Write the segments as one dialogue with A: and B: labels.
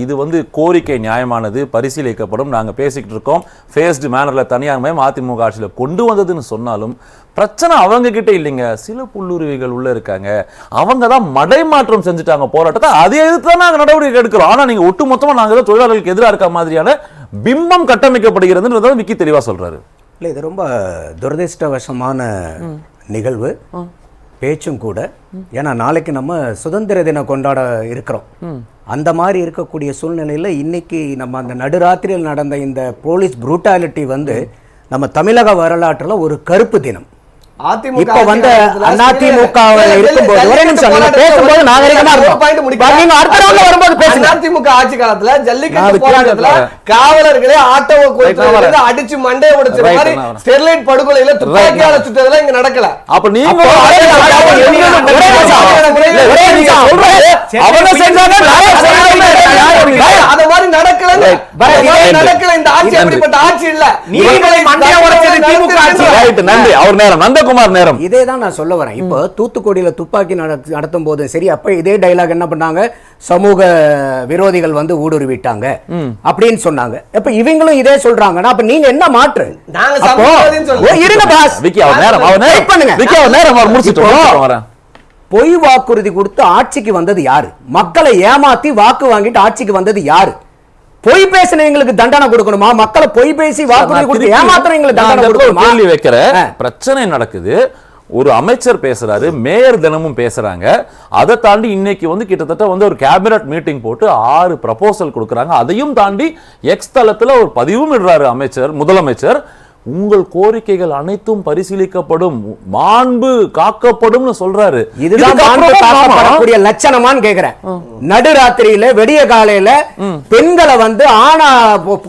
A: இது வந்து கோரிக்கை நியாயமானது, பரிசீலிக்கப்படும். நாங்கள் பேசிக்கிட்டு இருக்கோம். ஃபேஸ்டு மேனரில் தனியார் மயம் அதிமுக ஆட்சியில் கொண்டு வந்ததுன்னு சொன்னாலும் பிரச்சனை அவங்க கிட்ட இல்லைங்க. சில புல்லுருவிகள் உள்ள இருக்காங்க, அவங்க தான் மடைமாற்றம் செஞ்சுட்டாங்க போராட்டத்தை. அதை எதிர்த்து தான் நாங்கள் நடவடிக்கை எடுக்கிறோம். ஆனால் நீங்கள் ஒட்டு மொத்தமாக நாங்கள் தான் தொழிலாளர்களுக்கு எதிராக இருக்க மாதிரியான பிம்பம் கட்டமைக்கப்படுகிறதுன்றதை விக்கி தெளிவாக சொல்றாரு.
B: இல்லை, இது ரொம்ப துரதிர்ஷ்டவசமான நிகழ்வு பேச்சும் கூட. ஏன்னா நாளைக்கு நம்ம சுதந்திர தினம் கொண்டாட இருக்கிறோம். அந்த மாதிரி இருக்கக்கூடிய சூழ்நிலையில் இன்னைக்கு நம்ம அந்த நடுராத்திரியில் நடந்த இந்த போலீஸ் ப்ரூட்டாலிட்டி வந்து நம்ம தமிழக வரலாற்றில் ஒரு கருப்பு தினம். இப்ப வந்து அதிமுக இருக்கும்போது ஒரே நிமிஷம் நீங்க பேசும்போது நாகரிகமா இருக்கும். அடுத்த ரவுண்ட்ல வரும்போது பேசுங்க.
C: அதிமுக ஆட்சி காலத்துல ஜல்லிக்கட்டு போராட்டத்துல காவலர்களே ஆட்டோவை குறித்து அடிச்சு மண்டையை உடைச்ச மாதிரி ஸ்டெர்லைட் படுகொலையில துப்பாக்கியால சுட்டதெல்லாம் இங்க நடக்கல.
A: அப்ப நீங்க அவங்க செஞ்சாங்க,
C: அத மாதிரி நடக்கல. இந்த ஆட்சி அப்படிப்பட்ட ஆட்சி இல்ல. நீங்களே மண்டையை உடைச்சது திமுக ஆட்சி.
A: நன்றி. அவர் நேரம் நந்தகுமார் நேரம்.
B: இதே தான் நான் சொல்ல வரேன். இப்போ தூத்துக்குடியில துப்பாக்கி நடத்தும் போது சரி, அப்ப இதே டைலாக் என்ன பண்ணாங்க, சமூக விரோதிகள் வந்து ஊடுருவிட்டாங்க அப்படின்னு சொன்னாங்க. அப்ப இவங்களும் இதே சொல்றாங்கன்னா அப்ப நீங்க என்ன மாற்று? பொய் வாக்குறுதி கொடுத்து ஆட்சிக்கு வந்தது யாரு? மக்களை ஏமாத்தி வாக்கு வாங்கிட்டு ஆட்சிக்கு வந்தது யாரு? பொய் பேசினவங்களுக்கு தண்டனை கொடுக்கணுமா? மக்களை பொய் பேசி வாக்குறுதி கொடுத்து ஏமாத்துறவங்களுக்கு தண்டனை கொடுக்கணுமா?
A: கேள்வி வைக்கிற பிரச்சனை நடக்குது. ஒரு அமைச்சர் பேசுறாரு, மேயர் தினமும் பேசுறாங்க. அதை தாண்டி இன்னைக்கு வந்து கிட்டத்தட்ட வந்து ஒரு கேபினட் மீட்டிங் போட்டு 6 ப்ரப்போசல் கொடுக்குறாங்க. அதையும் தாண்டி எக்ஸ் தளத்துல ஒரு பதிவும் இடுறாரு முதலமைச்சர். உங்கள் கோரிக்கைகள் அனைத்தும் பரிசீலிக்கப்படும், மாண்பு காக்கப்படும் சொல்றாரு.
B: இதுதான் மாண்பு காக்கப்படக்கூடிய லட்சணமான்னு கேக்குறேன். நடுராத்திரியில வெடிய காலையில பெண்களை வந்து ஆனா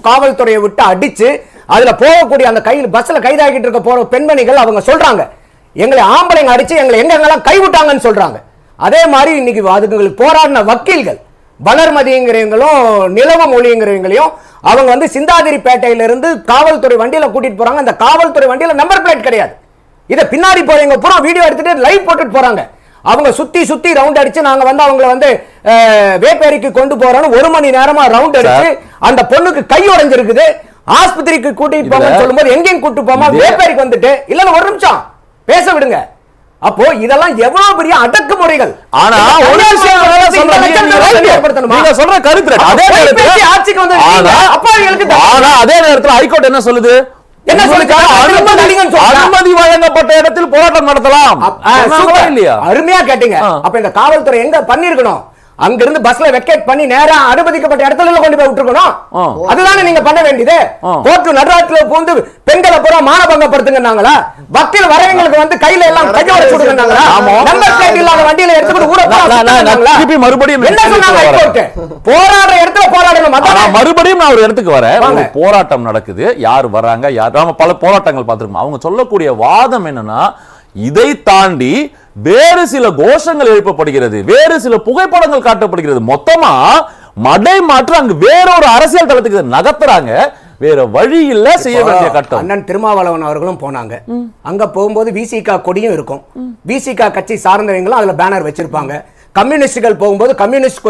B: காவல்துறையை விட்டு அடிச்சு அதுல போகக்கூடிய அந்த கையில் பஸ்ல கைதாகிட்டு இருக்க போற பெண்மணிகள் அவங்க சொல்றாங்க, எங்களை ஆம்பளைங்க அடிச்சு எங்களை எங்கெங்கெல்லாம் கைவிட்டாங்கன்னு சொல்றாங்க. அதே மாதிரி இன்னைக்கு அதுங்களுக்கு போராடின வக்கீல்கள் வளர்மதிங்கிறவங்களும் நிலவ மொழிங்கிறவங்களையும் அவங்க வந்து சிந்தாதிரி பேட்டையிலிருந்து காவல்துறை வண்டியில கூட்டிட்டு போறாங்க. அந்த காவல்துறை வண்டியில நம்பர் பிளேட் கிடையாது. இதை பின்னாடி போறவங்க பூரா வீடியோ எடுத்துட்டு லைவ் போட்டுட்டு போறாங்க. அவங்க சுத்தி சுத்தி ரவுண்ட் அடிச்சு நாங்க வந்து அவங்களை வந்து வேப்பேரிக்கு கொண்டு போறோம்னு 1 மணி நேரமா ரவுண்ட் அடிச்சு அந்த பொண்ணுக்கு கை உடைஞ்சிருக்குது, ஆஸ்பத்திரிக்கு கூட்டிட்டு போங்கன்னு சொல்லும்போது எங்கேயும் கூட்டு போமா வேப்பேரிக்கு வந்துட்டு இல்ல 1 நிமிஷம் பேச விடுங்க. அப்போ இதெல்லாம் எவ்வளவு பெரிய அடக்குமுறைகள்.
A: ஆனா ஒரு விஷயம் நீங்க சொல்ற கருத்து அதே நேரத்துல ஆட்சிக்கு வந்து அதே நேரத்துல ஹைகோர்ட் என்ன சொல்லுது? என்ன சொல்லுங்க? அனுமதி வழங்கப்பட்ட இடத்தில் போராட்டம் நடத்தலாம்.
B: அருமையா கேட்டீங்க. அப்ப இந்த காவல்துறை எங்க பண்ணிருக்கணும்? அங்க இருந்து பஸ்ல வெக்கேட் பண்ணி நேரா அனுமதிக்கப்பட்ட இடத்துல கொண்டு போய் விட்டுருக்கணும். அதுதானே நீங்க பண்ண வேண்டியது. கோர்ட்டு நடுராத்திரில பூந்து பெண்களை பூரா மானபங்கப்படுத்துங்கன்னாங்களா? வக்கீல் வரவங்களுக்கு வந்து கையில எல்லாம் கையோட சுடுங்கன்னாங்களா? நம்பர் பிளேட் இல்லாத வண்டியில எடுத்துட்டு ஊர போறாங்களா?
A: மறுபடியும்
B: என்ன சொன்னாங்க ஹைகோர்ட்? போராடுற இடத்துல போராடணும்.
A: மறுபடியும் நான் ஒரு இடத்துக்கு வரேன். ஒரு போராட்டம் நடக்குது, யார் வராங்க, யார் நாம பல போராட்டங்கள் பார்த்திருக்கோம். அவங்க சொல்லக்கூடிய வாதம் என்னன்னா, இதை தாண்டி வேறு சில கோஷங்கள் எழுப்பப்படுகிறது, வேறு சில புகைப்படங்கள் காட்டப்படுகிறது. மொத்தமா மடை மாற்று அங்கு வேறொரு அரசியல் தளத்துக்கு நகர்த்துறாங்க. வேற வழி இல்ல, செய்ய வேண்டிய கட்டம்.
B: அண்ணன் திருமாவளவன் அவர்களும் போனாங்க. அங்க போகும்போது விசிகா கொடியும் இருக்கும், விசிகா கட்சி சார்ந்தவங்களும் அதுல பேனர் வச்சிருப்பாங்க. கம்யூனிஸ்டுகள் போகும்போது கம்யூனிஸ்ட்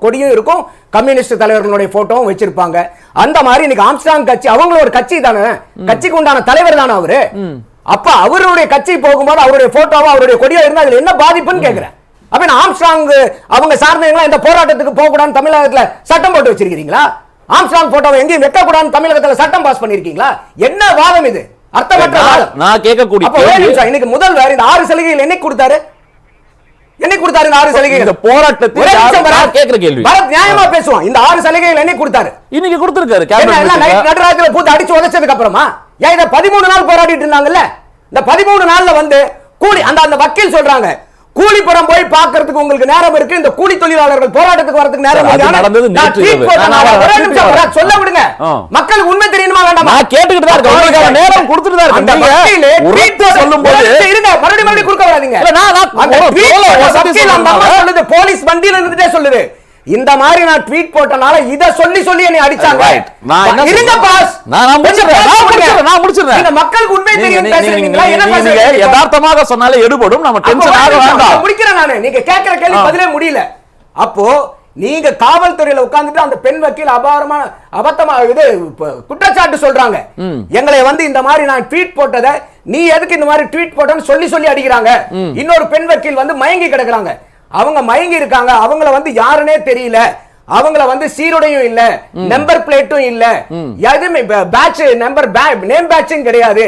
B: கொடியும் இருக்கும், கம்யூனிஸ்ட் தலைவர்களுடைய போட்டோவும் வச்சிருப்பாங்க. அந்த மாதிரி இன்னைக்கு ஆம்ஸ்டாங் கட்சி அவங்களோட கட்சி தானே, கட்சிக்கு உண்டான தலைவர் தானே அவரு. அப்ப அவருடைய கட்சி போகும்போது அவருடைய போட்டோவோ அவருடைய கொடியோ இருந்தா அதுல என்ன பாதிப்புன்னு கேக்குறேன். அப்ப ஆம்ஸ்டாங் அவங்க சார்ந்தவங்க இந்த போராட்டத்துக்கு போக கூடாதுன்னு தமிழகத்துல சட்டம் போட்டு வச்சிருக்கீங்களா? ஆம்ஸ்டாங் போட்டோவை எங்கேயும் வைக்க கூடாதுன்னு தமிழகத்துல சட்டம் பாஸ் பண்ணிருக்கீங்களா? என்ன வாதம் இது? அர்த்தமற்ற வாதம்.
A: நான் கேட்கக்கூடிய
B: இன்னைக்கு முதல்வர் இந்த 6 சலுகைகள் என்னைக்கு கொடுத்தாரு? என்னைக்கு கொடுத்தாரு இந்த 6 சலுகைகள்?
A: இந்த போராட்டத்தில் கேக்குற கேள்வி
B: பரத் நியாயமா பேசுவோம். இந்த 6 சலுகைகள் என்னைக்கு கொடுத்தாரு?
A: இன்னைக்கு கொடுத்திருக்காரு.
B: நடுராத்திரில பூத்து அடிச்சு உடைச்சதுக்கு அப்புறமா ஏன் இத 13 நாள் போராடிட்டு இருந்தாங்கல்ல? இந்த 13 நாள்ல வந்து கூலி அந்த வக்கீல் சொல்றாங்க, கூலி படம் போய் பார்க்கிறதுக்கு உங்களுக்கு நேரம் இருக்கு, இந்த கூலி தொழிலாளர்கள் போராட்டத்துக்கு வரதுக்கு நேரம் சொல்ல விடுங்க. மக்களுக்கு உண்மை தெரியணுமா வேண்டாமா?
A: கேட்டுக்கிட்டு தான் இருக்கேன், நேரம் கொடுத்துட்டு தான் இருக்கேன். சொல்லும்போது
B: இருங்க, மறுபடியும் குறுக்க வராதீங்க. சொல்லுது போலீஸ் வண்டியில இருந்துட்டே சொல்லுது, இந்த மாதிரி நான் ட்வீட் போட்டனால இத சொல்லி என்னை அடிச்சாங்க. இருங்க பாஸ், நான் முடிச்சிடுறேன். இந்த மக்களுக்கு உண்மை தெரியும் பேசுறீங்களா? என்ன பேசுறீங்க?
A: யதார்த்தமாக சொன்னாலே எடுபடும். நம்ம டென்ஷன் ஆக வேண்டாம்.
B: முடிக்கிறேன் நானு. நீங்க கேக்குற கேள்வி பதிலே முடியல. அப்போ நீங்க காவல்துறையில உட்கார்ந்துட்டு அந்த பெண் வக்கீல் அபாரமான அபத்தமா இது குற்றச்சாட்டு சொல்றாங்க. எங்களை வந்து இந்த மாதிரி நான் ட்வீட் போட்டதை நீ எதுக்கு இந்த மாதிரி ட்வீட் போட்டன்னு சொல்லி சொல்லி அடிக்கிறாங்க. இன்னொரு பெண் வக்கீல் வந்து மயங்கி கிடக்குறாங்க. அவங்க மயங்கி இருக்காங்க. அவங்கள வந்து யாருன்னே தெரியல. அவங்கள வந்து சீருடையும் இல்ல, நம்பர் பிளேட்டும் இல்ல, எதுவுமே பேட்ச் நம்பர் நேம் பேட்சும் கிடையாது.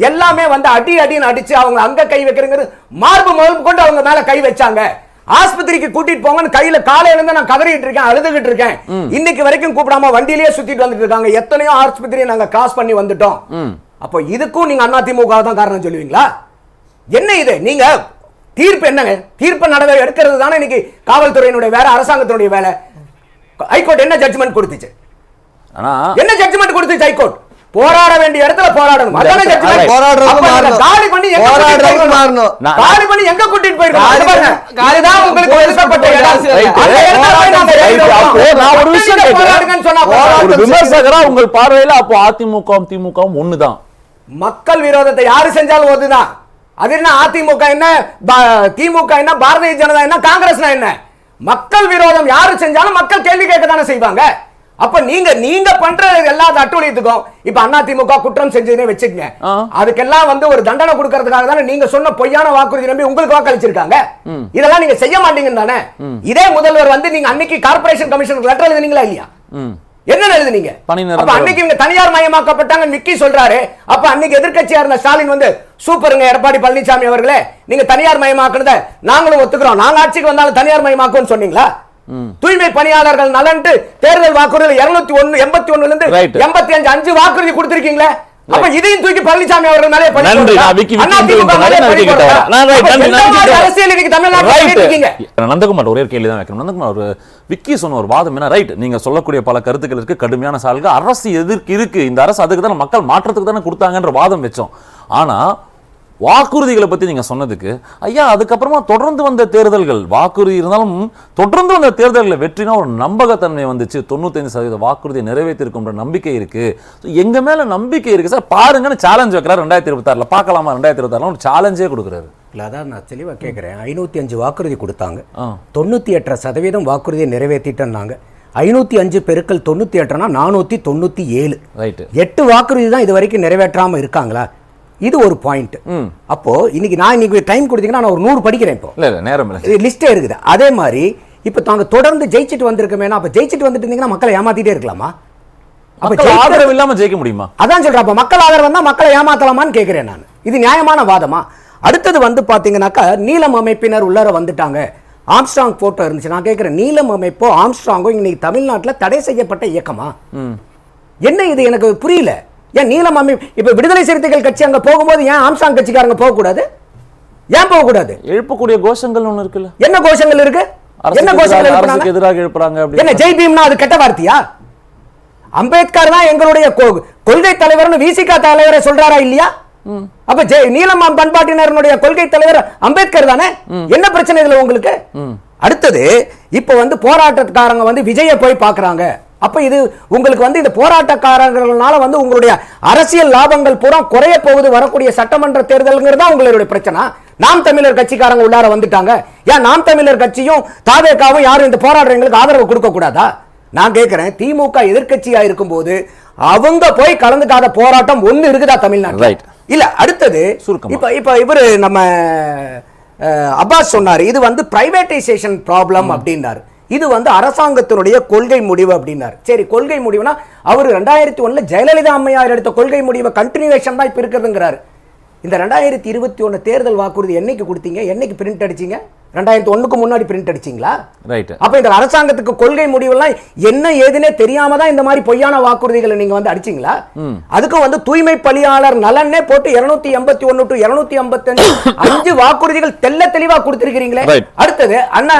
B: எல்லாமே வந்து அடி அடின்னு அடிச்சு அவங்க அங்க கை வைக்கிறங்கிறது மார்பு முதல் கொண்டு அவங்க மேல கை வச்சாங்க. ஆஸ்பத்திரிக்கு கூட்டிட்டு போங்கன்னு கையில காலையில இருந்து நான் கதறிட்டு இருக்கேன், அழுதுகிட்டு இருக்கேன். இன்னைக்கு வரைக்கும் கூப்பிடாம வண்டியிலேயே சுத்திட்டு வந்துட்டு இருக்காங்க. எத்தனையோ ஆஸ்பத்திரியை நாங்க கிராஸ் பண்ணி வந்துட்டோம். அப்போ இதுக்கும் நீங்க அதிமுக தான் காரணம் சொல்லுவீங்களா? என்ன இது? நீங்க தீர்ப்பு என்னங்க? தீர்ப்பு நடவடிக்கை எடுக்கிறது தானே இன்னைக்கு காவல்துறையினுடைய வேலை, அரசாங்கத்தினுடைய வேலை. ஹைகோர்ட் என்ன ஜட்ஜ்மெண்ட் கொடுத்துச்சு? என்ன ஜட்ஜ்மெண்ட் கொடுத்துச்சு ஹைகோர்ட்? போராட வேண்டிய இடத்துல போராடணும். அதானே ஜட்ஜ்மெண்ட். காலி பண்ணி எங்க கூட்டிட்டு போயிருக்காங்க? அதுதான் உங்களுக்கு ஒதுக்கப்பட்ட இடம். அந்த இடத்துல நான் ஒரு விஷயம் போராடுங்கன்னு சொன்னா
A: ஒரு விமர்சகரா உங்கள் பார்வையில அப்போ அதிமுக திமுக ஒண்ணுதான்.
B: மக்கள் விரோதத்தை யாரு செஞ்சாலும் ஒதுதான். அது என்ன அதிமுக என்ன, திமுக என்ன, பாரதிய ஜனதா என்ன, காங்கிரஸ் என்ன? மக்கள் விரோதம் யாரு செஞ்சாலும் மக்கள் கேள்வி கேட்க தானே செய்வாங்க. அப்ப நீங்க பண்ற எல்லா அட்டுழியத்துக்கும் இப்ப அதிமுக குற்றம் செஞ்சதுன்னே வச்சுக்கங்க, அதுக்கெல்லாம் வந்து ஒரு தண்டனை கொடுக்கறதுக்காக தானே நீங்க சொன்ன பொய்யான வாக்குறுதி நம்பி உங்களுக்கு வாக்களிச்சிருக்காங்க. இதெல்லாம் நீங்க செய்ய மாட்டீங்கன்னு தானே. இதே முதல்வர் வந்து நீங்க அன்னைக்கு கார்ப்பரேஷன் கமிஷனுக்கு லெட்டர் எழுதுனீங்களா இல்லையா? என்ன எழுதுனீங்க? அப்ப அன்னைக்கு இவங்க தனியார் மயமாக்கப்பட்டாங்க நிக்கி சொல்றாரு. அப்ப அன்னைக்கு எதிர்க்கட்சியா இருந்த ஸ்டாலின் வந்து சூப்பருங்க எடப்பாடி பழனிசாமி அவர்களே, நீங்க தனியார் மயமாக்குனத நாங்களும் ஒத்துக்கிறோம், நாங்க ஆட்சிக்கு வந்தாலும் தனியார் மயமாக்குன்னு சொன்னீங்களா? தூய்மை பணியாளர்கள் நலன்ட்டு தேர்தல் வாக்குறுதி 281 இருந்து 85 5 வாக்குறுதி கொடுத்திருக்கீங்களே. அப்ப இதையும் தூக்கி பழனிசாமி அவர்கள் மேலே
A: நந்தகுமார் ஒரே கேள்வி தான் வைக்கணும். நந்தகுமார் விக்கி சொன்ன ஒரு வாதம் என்ன, ரைட், நீங்க சொல்லக்கூடிய பல கருத்துக்கள் இருக்கு, கடுமையான சால்கள் அரசு எதிர்க்கு இருக்கு, இந்த அரசு அதுக்கு தானே மக்கள் மாற்றத்துக்கு தானே கொடுத்தாங்கன்ற வாதம் வச்சோம். ஆனா வாக்குறுதிகளை பத்தி நீங்க சொன்னதுக்கு ஐயா, அதுக்கப்புறமா தொடர்ந்து வந்த தேர்தல்கள் வாக்குறுதி இருந்தாலும் தொடர்ந்து வந்த தேர்தல்களை வெற்றினா ஒரு நம்பகத்தன்மை வந்துச்சு. 95% வாக்குறுதியை நிறைவேற்றிருக்கும்ன்ற நம்பிக்கை இருக்கு. எங்க மேல நம்பிக்கை இருக்கு சார், பாருங்கன்னு சேலஞ்ச் வைக்கிறார். 2026 பார்க்கலாமா, 2026 ஒரு சேலஞ்சே கொடுக்குறாரு.
B: இல்ல, அதான் நான் தெளிவா கேட்கிறேன். 505 வாக்குறுதி கொடுத்தாங்க, 98% வாக்குறுதியை நிறைவேற்றிட்டாங்க. 505 பெருக்கல் 98னா 497. 8 வாக்குறுதி தான் இது வரைக்கும் நிறைவேற்றாம இருக்காங்களா? இது ஒரு பாயிண்ட். அப்போ இன்னைக்கு டைம் கொடுத்தீங்கன்னா நான் ஒரு 100 படிக்கிறேன். இப்போ
A: நேரம்
B: லிஸ்டே இருக்குது. அதே மாதிரி இப்ப தாங்க தொடர்ந்து ஜெயிச்சிட்டு வந்திருக்கோமே, அப்ப ஜெயிச்சிட்டு வந்துட்டு இருந்தீங்கன்னா மக்களை ஏமாத்திட்டே இருக்கலாமா?
A: அப்ப ஆதரவு இல்லாம ஜெயிக்க முடியுமா?
B: அதான் சொல்றேன். அப்ப மக்கள் ஆதரவு வந்தா மக்களை ஏமாத்தலாமான்னு கேட்கிறேன் நான். இது நியாயமான வாதமா? அடுத்தது வந்து பாத்தீங்கன்னாக்கா நீலம் அமைப்பினர் உள்ளார வந்துட்டாங்க, ஆம்ஸ்ட்ராங் போட்டோ இருந்துச்சு. நான் கேட்கிறேன், நீலம் அமைப்போ ஆம்ஸ்ட்ராங்கோ இன்னைக்கு தமிழ்நாட்டில் தடை செய்யப்பட்ட இயக்கமா? என்ன இது எனக்கு புரியல. ஏன் நீலம் அமைப்பு இப்ப விடுதலை சிறுத்தைகள் கட்சி அங்க போகும்போது ஏன் ஆம்ஸ்ட்ராங் கட்சிக்காரங்க போக கூடாது? ஏன் போக கூடாது?
A: எழுப்பக்கூடிய கோஷங்கள் ஒண்ணு இருக்குல்ல.
B: என்ன கோஷங்கள் இருக்கு? என்ன கோஷங்கள் எழுப்புறாங்க?
A: எதிராக எழுப்புறாங்க.
B: என்ன ஜெய் பீம்னா அது கெட்ட வார்த்தையா? அம்பேத்கர் தான் எங்களுடைய கொள்கை தலைவர்னு விசிகா தலைவரை சொல்றாரா இல்லையா? அப்ப நீலம் பண்பாட்டினருடைய கொள்கை தலைவர் அம்பேத்கர் தானே. என்ன பிரச்சனை இதுல உங்களுக்கு? அடுத்தது இப்ப வந்து போராட்டக்காரங்க வந்து விஜயை போய் பாக்குறாங்க. அப்ப இது உங்களுக்கு வந்து இந்த போராட்டக்காரர்களால வந்து உங்களுடைய அரசியல் லாபங்கள் பூரா குறைய போகுது வரக்கூடிய சட்டமன்ற தேர்தல்ங்கிறதா உங்களுடைய பிரச்சனை. நாம் தமிழர் கட்சிக்காரங்க உள்ளார வந்துட்டாங்க. ஏன் நாம் தமிழர் கட்சியும் தாவேகாவும் யாரும் இந்த போராடுறவங்களுக்கு ஆதரவு கொடுக்க கூடாதா? நான் கேட்கிறேன், திமுக எதிர்க்கட்சியா இருக்கும் போது அவங்க போய் கலந்துக்காத போராட்டம் ஒண்ணு இருக்குதா தமிழ்நாட்டில்? இல்ல. அடுத்தது இப்ப இவரு நம்ம அப்பாஸ் சொன்னாரு, இது வந்து பிரைவேடைசேஷன் ப்ராப்ளம் அப்படின்னாரு. இது வந்து அரசாங்கத்தினுடைய கொள்கை முடிவு அப்படின்னாரு. சரி, கொள்கை முடிவுனா அவர் 2001 ஜெயலலிதா அம்மையார் எடுத்த கொள்கை முடிவை கண்டினியூவேஷன் தான் இப்ப இருக்குதுங்கிறாரு. இந்த 2021 தேர்தல் வாக்குறுதி என்னைக்கு கொடுத்தீங்க? என்னைக்கு பிரிண்ட் அடிச்சீங்க? 2001க்கு முன்னாடி பிரிண்ட் அடிச்சீங்களா? அப்ப இந்த அரசாங்கத்துக்கு கொள்கை முடிவெல்லாம் என்ன ஏதுனே தெரியாம தான் இந்த மாதிரி பொய்யான வாக்குறுதிகளை நீங்க வந்து அடிச்சீங்களா? அதுக்கும் வந்து தூய்மை பணியாளர் நலனே போட்டு 281 to 255 5 வாக்குறுதிகள் தெல்ல தெளிவா கொடுத்திருக்கீங்களே. அடுத்தது அண்ணா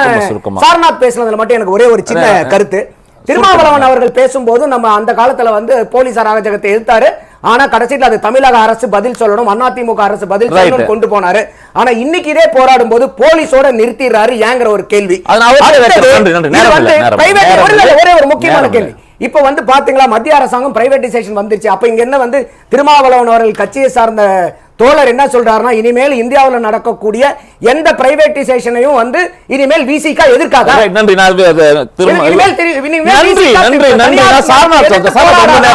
B: சாரநாத் பேசுனதுல மட்டும் எனக்கு ஒரே ஒரு சின்ன கருத்து. திருமாவளவன் அவர்கள் பேசும்போது நம்ம அந்த காலத்துல வந்து போலீஸ் அராஜகத்தை எதிர்த்தாரு. ஆனா கடைசியில் அது தமிழக அரசு பதில் சொல்லணும், அதிமுக அரசு பதில் சொல்லணும் கொண்டு போனாரு. ஆனா இன்னைக்கு இதே போராடும் போது போலீஸோட நிறுத்திடுறாரு ஏங்கிற ஒரு கேள்வி. ஒரே ஒரு முக்கியமான கேள்வி. இப்ப வந்து பாத்தீங்களா, மத்திய அரசாங்கம் பிரைவேடைசேஷன் வந்துருச்சு. அப்ப இங்க என்ன வந்து திருமாவளவன் அவர்கள் கட்சியை சார்ந்த தோழர் என்ன சொல்றாருன்னா இனிமேல் இந்தியாவில் நடக்கக்கூடிய எந்த பிரைவேட்டைசேஷனையும் வந்து இனிமேல் விசிகா எதிர்க்காதா?
A: நன்றி.
B: இனிமேல்
A: நன்றி. சாரநாத்